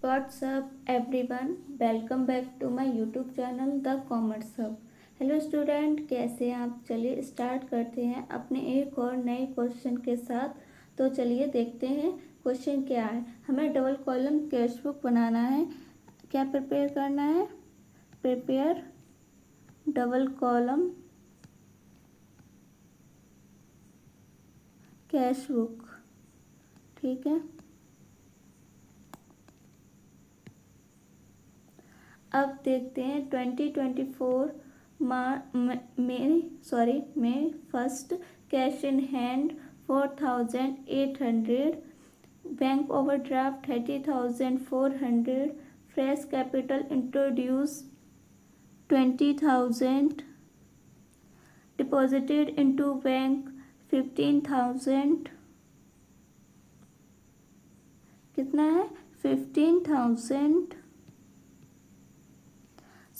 What's up everyone? Welcome back to my YouTube channel The Commerce Hub. Hello student, कैसे हैं आप? चलिए start करते हैं अपने एक और नए क्वेश्चन के साथ। तो चलिए देखते हैं क्वेश्चन क्या है। हमें डबल कॉलम कैश बुक बनाना है। क्या प्रिपेयर करना है? Prepare double column cash book. ठीक है, अब देखते हैं 2024 में first cash in hand 4,800, bank overdraft 30,400, fresh capital introduce 20,000, deposited into bank 15,000। कितना है? 15,000।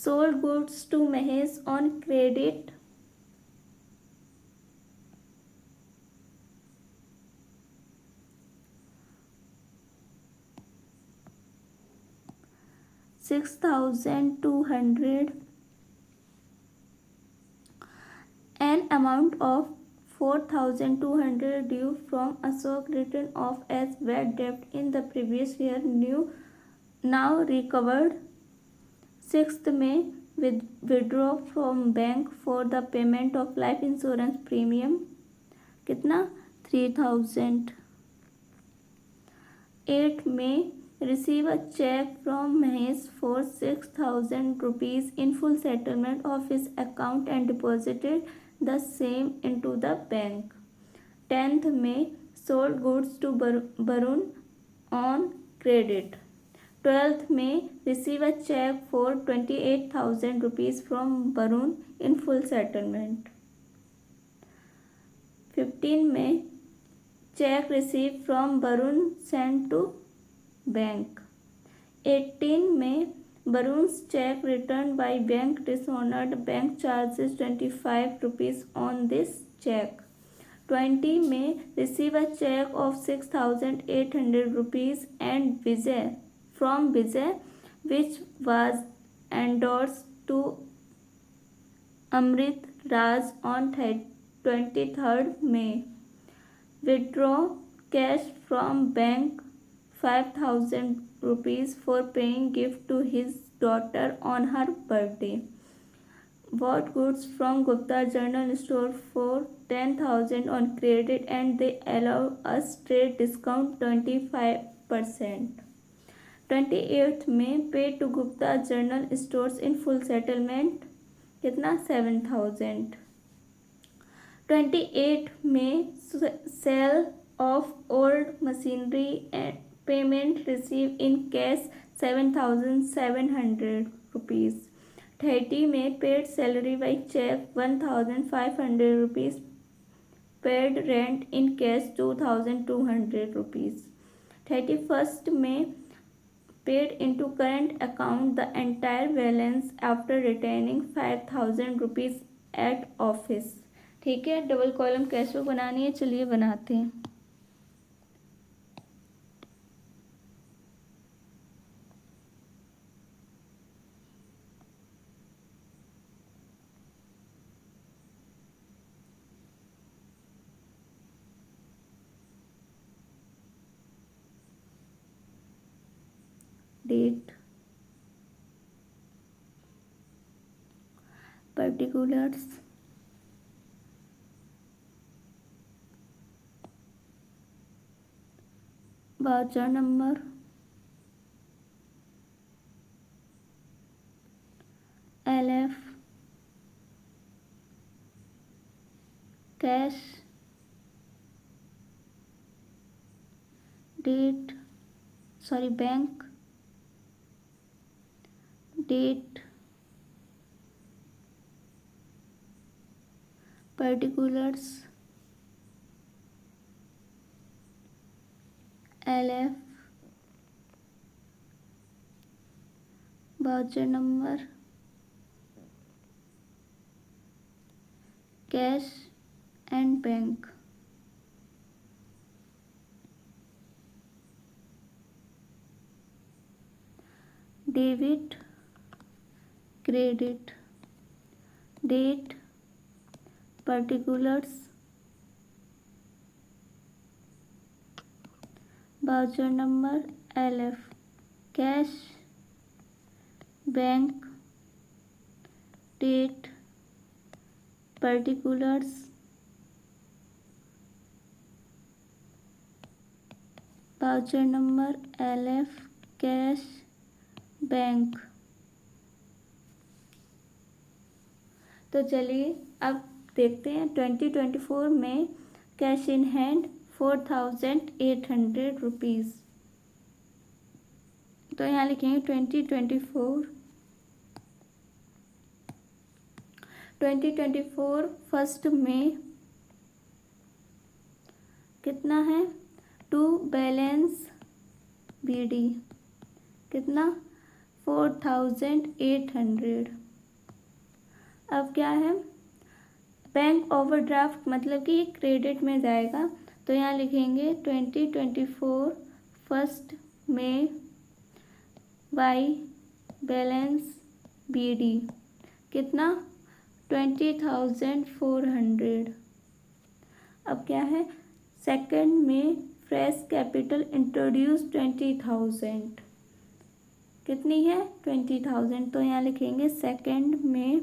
sold goods to Mahesh on credit 6,200, an amount of 4,200 due from Ashok written off as bad debt in the previous year, now recovered। 6th May, withdraw from bank for the payment of life insurance premium। कितना? 3,000। 8th May, receive a check from Mahesh for 6,000 rupees in full settlement of his account and deposited the same into the bank। 10th May, sold goods to Barun on credit। 12th May, receive a check for 28,000 rupees from Barun in full settlement। 15th May, check received from Barun sent to bank। 18th May, Barun's check returned by bank dishonored, bank charges 25 rupees on this check। 20 May, receive a check of 6,800 rupees and from Vijay, which was endorsed to Amrit Raj on 23rd May। Withdraw cash from bank 5,000 rupees for paying gift to his daughter on her birthday। Bought goods from Gupta General Store for 10,000 on credit and they allow us trade discount 25%। 28th May, paid to Gupta General Stores in full settlement। कितना? 7,000। 28th May, sale of old machinery and payment received in cash 7,700 rupees। 30 May, paid salary by check 1,500 rupees, paid rent in cash 2,200 rupees। 31st May, paid into current account the entire balance after retaining 5,000 rupees at office। ठीक है, double column cash book बनानी है। चलिए बनाते हैं। Date, particulars, voucher number, LF, cash, bank, date, particulars, LF, voucher number, cash and bank। Debit credit, date particulars, voucher number, LF cash, bank, date particulars, voucher number, LF cash, bank. तो चलिए अब देखते हैं 2024 में cash in hand 4800 rupees. तो यहाँ लिखेंगे 2024 first में कितना है, टू बैलेंस BD कितना 4800। अब क्या है, बैंक ओवरड्राफ्ट मतलब कि क्रेडिट में जाएगा। तो यहाँ लिखेंगे 2024 फर्स्ट में बाई बैलेंस BD कितना 20,400। अब क्या है, सेकंड में फ्रेश कैपिटल इंट्रोड्यूस 20,000 कितनी है 20,000। तो यहाँ लिखेंगे सेकंड में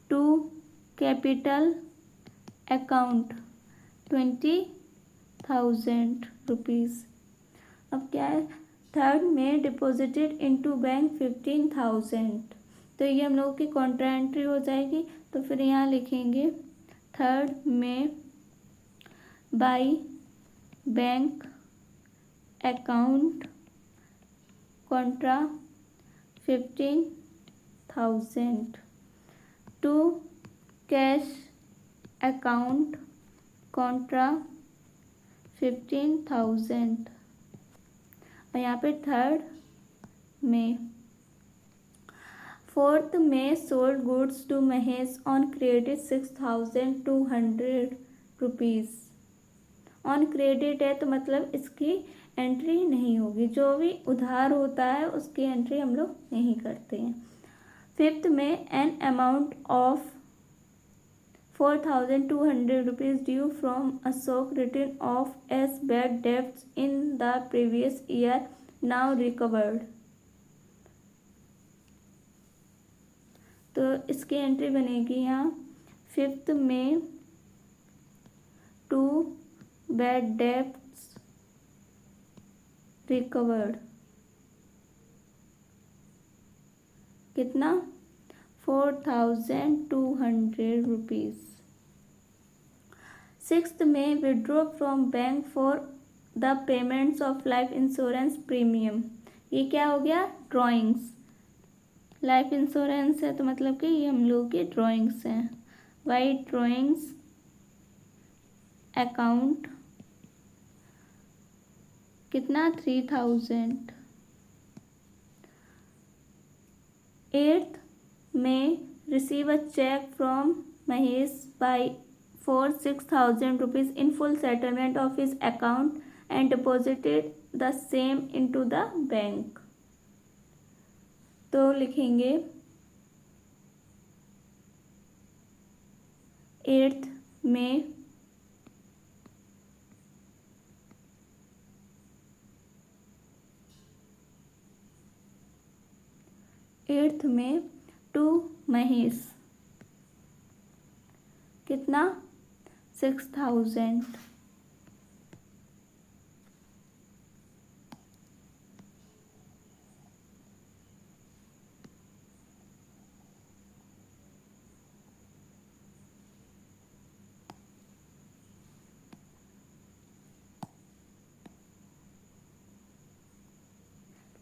टू कैपिटल अकाउंट 20,000 रुपीज़। अब क्या है, थर्ड में डिपॉजिटेड इनटू बैंक 15,000। तो ये हम लोगों की कॉन्ट्रा एंट्री हो जाएगी। तो फिर यहाँ लिखेंगे थर्ड में by bank account contra 15,000 to cash account contra 15,000। और यहाँ पे थर्ड में फोर्थ में sold goods to Mahesh on credit 6,200 rupees. On credit है तो मतलब इसकी एंट्री नहीं होगी, जो भी उधार होता है उसकी एंट्री हम लोग नहीं करते हैं। फिफ्थ में an amount of 4,200 rupees due from Ashok return of S bad debts in the previous year now recovered. तो इसकी एंट्री बनेगी यहाँ फिफ्थ में टू बैड डेब्ट्स रिकवर्ड कितना 4,200 रुपीज़। सिक्स्थ में withdraw from bank for the payments of life insurance premium. ये क्या हो गया, ड्राइंग्स। लाइफ इंश्योरेंस है तो मतलब कि ये हम लोग की ड्राइंग्स हैं। वाइट ड्राइंग्स अकाउंट कितना 3,000। एट्थ में receive a cheque from Mahesh by for 6,000 rupees in full settlement of his account and deposited the same into the bank। तो लिखेंगे एट्थ में टू महेश कितना 6,000।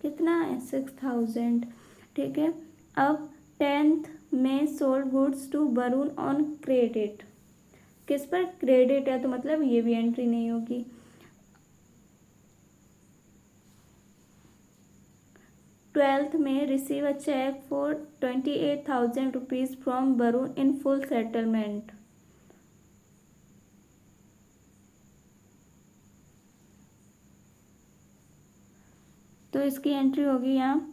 कितना है 6,000, ठीक है। अब टेंथ में sold goods to Varun on credit, किस पर क्रेडिट है तो मतलब ये भी एंट्री नहीं होगी। ट्वेल्थ में receive a cheque for 28,000 rupees from Varun in full settlement. तो इसकी एंट्री होगी यहाँ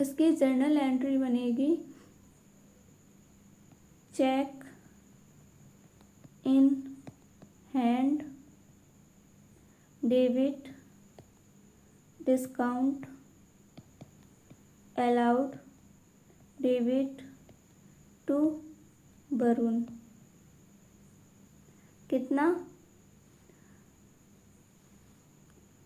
इसकी जर्नल एंट्री बनेगी cheque in hand, debit, discount allowed, debit to Varun. कितना?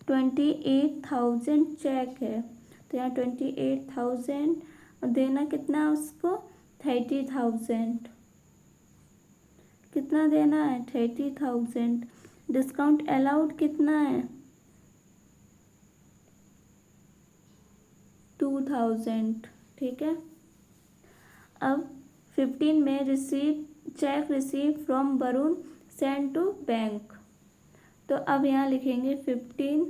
28,000 चेक है, तो यहाँ 28,000 और देना कितना उसको 30,000। कितना देना है 30,000। डिस्काउंट अलाउड कितना है 2,000। ठीक है। अब 15 में cheque receive from Varun send to bank. तो अब यहाँ लिखेंगे 15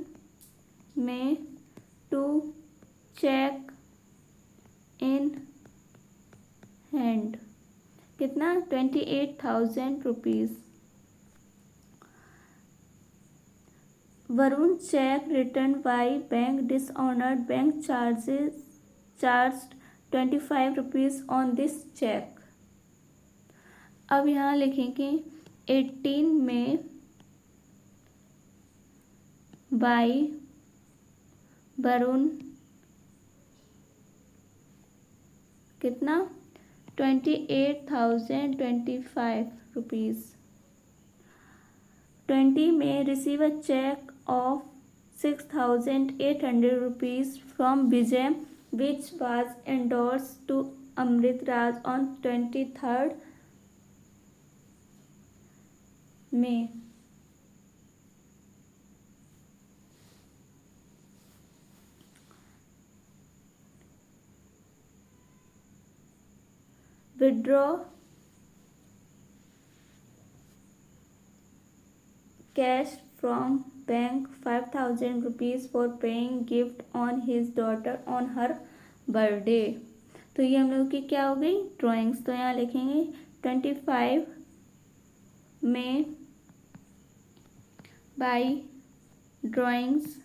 में टू चेक इन हैंड। कितना? 28,000 rupees. Varun cheque return by bank dishonoured, bank charged 25 rupees on this cheque. अब यहाँ लिखेंगे 18 में बाई वरुण कितना 28,025 रुपीज़। 20 में receive a cheque of 6,800 rupees from Vijay which was endorsed to Amrit Raj on 23rd May। Withdraw cash from bank 5,000 rupees for paying gift on his daughter on her birthday। तो ये हम लोग की क्या हो गई ड्राइंग्स। तो यहाँ लिखेंगे 25 में बाई ड्राइंग्स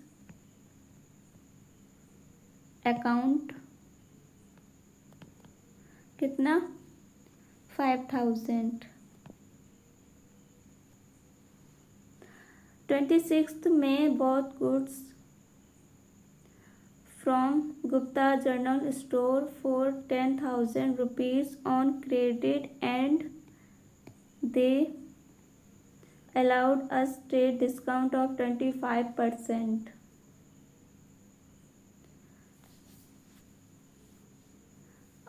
अकाउंट कितना 5,000। 26 में bought goods from Gupta General Store for 10,000 rupees on credit and they allowed us trade discount of 25%।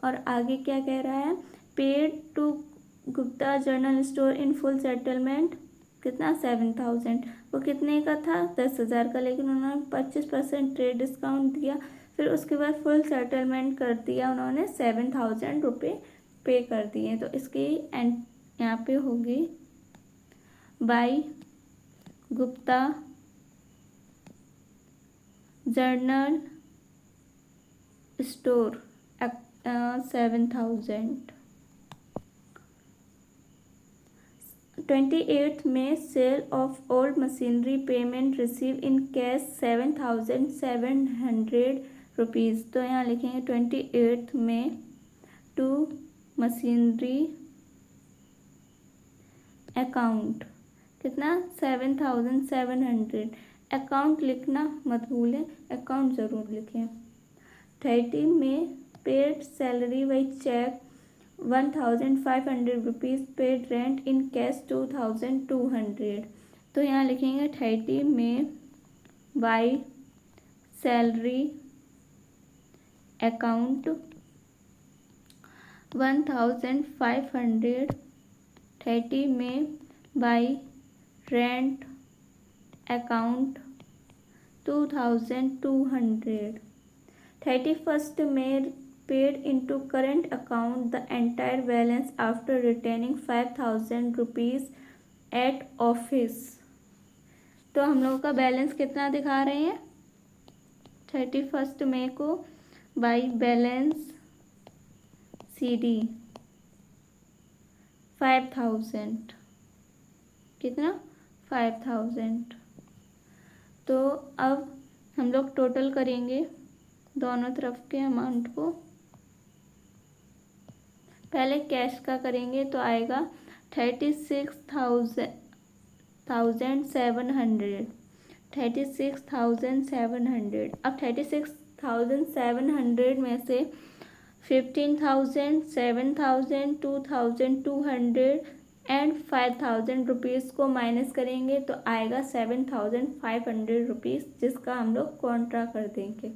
और आगे क्या कह रहा है? Paid to Gupta general store in full settlement कितना 7,000। वो कितने का था 10,000 का, लेकिन उन्होंने 25% ट्रेड डिस्काउंट दिया। फिर उसके बाद फुल सेटलमेंट कर दिया उन्होंने 7,000 रुपये पे कर दिए। तो इसकी यहाँ पे होगी बाई गुप्ता जनरल स्टोर 7,000। 28 में sale of old machinery payment receive in cash 7,700 rupees. तो यहाँ लिखेंगे 28 में टू मशीनरी अकाउंट कितना 7,700। अकाउंट लिखना मत भूलें, अकाउंट ज़रूर लिखें। 30 में paid salary by cheque 1,500 rupees, paid rent in cash 2,200। तो यहाँ लिखेंगे 30 में बाई सैलरी अकाउंट 1,500। 30 में बाई रेंट अकाउंट 2,200। 31st में paid into current account the entire balance after retaining 5,000 rupees at office। तो हम लोगों का बैलेंस कितना दिखा रहे हैं 31 मई को बाई बैलेंस CD 5,000। कितना 5,000। तो अब हम लोग टोटल करेंगे दोनों तरफ के अमाउंट को। पहले कैश का करेंगे तो आएगा 36,700 36,700। अब 36,700 में से 15,000, 7,000, 2,200 एंड 5,000 रुपीज़ को माइनस करेंगे तो आएगा 7,500 रुपीज़, जिसका हम लोग कॉन्ट्रा कर देंगे।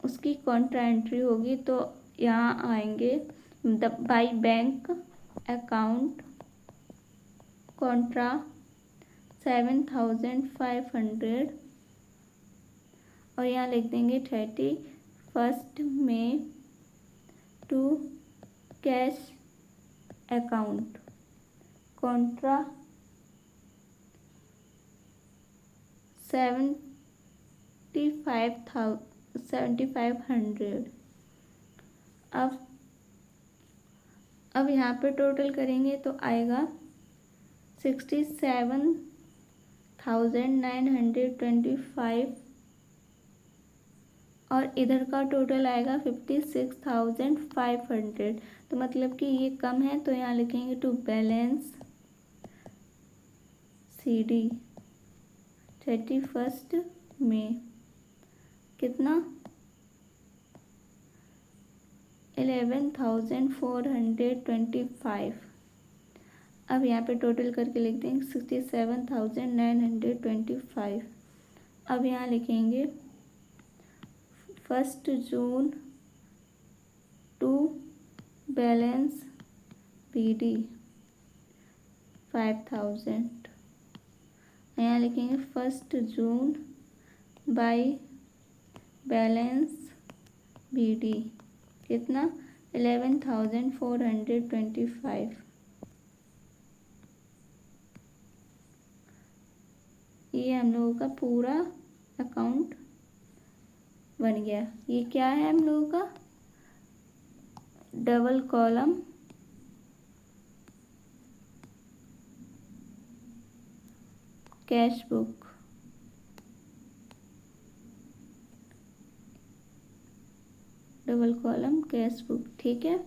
उसकी कॉन्ट्रा एंट्री होगी तो यहाँ आएंगे बाई बैंक अकाउंट कॉन्ट्रा 7,500 और यहाँ लिख देंगे 31 मई टू कैश अकाउंट कॉन्ट्रा 7,500। अब यहाँ पे टोटल करेंगे तो आएगा 67,925 और इधर का टोटल आएगा 56,500। तो मतलब कि ये कम है तो यहाँ लिखेंगे टू बैलेंस CD 31 मई कितना 11,425। अब यहाँ पे टोटल करके लिख देंगे 67,925। अब यहाँ लिखेंगे 1 जून टू बैलेंस PD 5,000। यहाँ लिखेंगे 1 जून बाई बैलेंस BD कितना 11,425। ये हम लोगों का पूरा अकाउंट बन गया। ये क्या है हम लोगों का double column cash book. Double column cash book, ठीक है।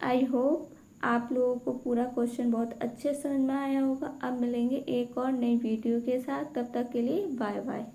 आई होप आप लोगों को पूरा क्वेश्चन बहुत अच्छे समझ में आया होगा। अब मिलेंगे एक और नई वीडियो के साथ, तब तक के लिए बाय बाय।